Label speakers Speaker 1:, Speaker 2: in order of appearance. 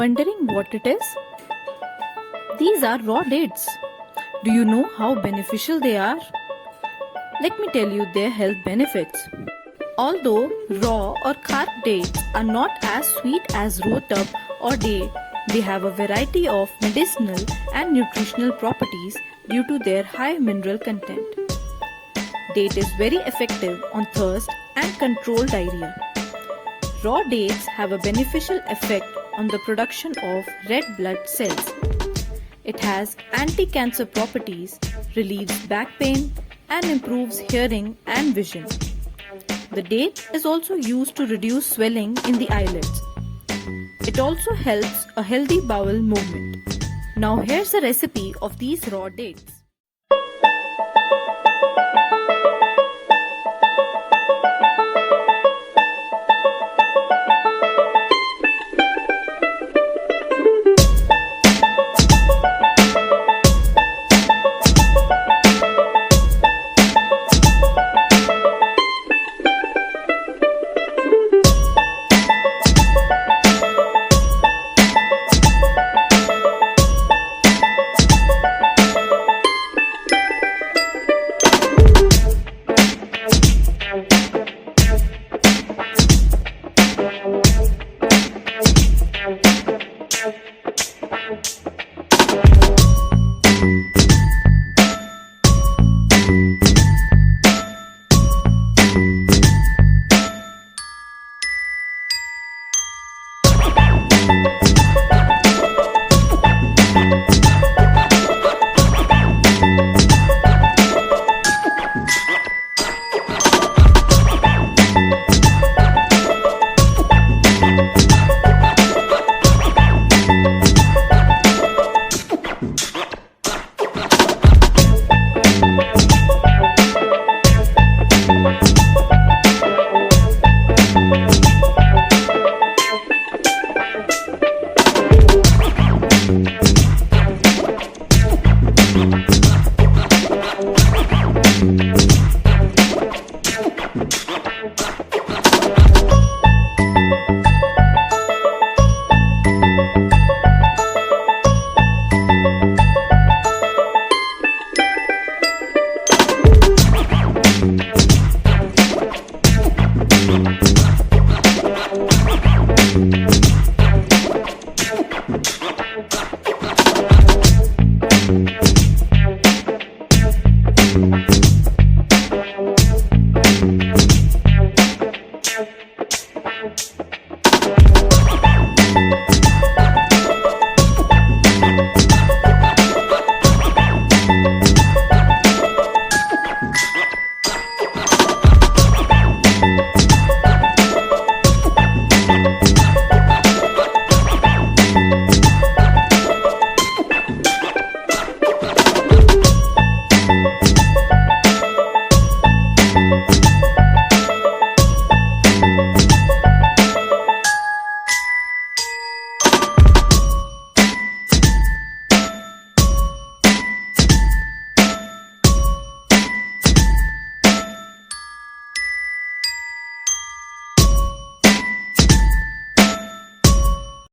Speaker 1: Wondering what it is? These are raw dates. Do you know how beneficial they are? Let me tell you their health benefits. Although raw or carved dates are not as sweet as rotub or date, they have a variety of medicinal and nutritional properties due to their high mineral content. Date is very effective on thirst and control diarrhea. Raw dates have a beneficial effect on the production of red blood cells. It has anti-cancer properties, relieves back pain, and improves hearing and vision. The date is also used to reduce swelling in the eyelids. It also helps a healthy bowel movement. Now here's a recipe of these raw dates.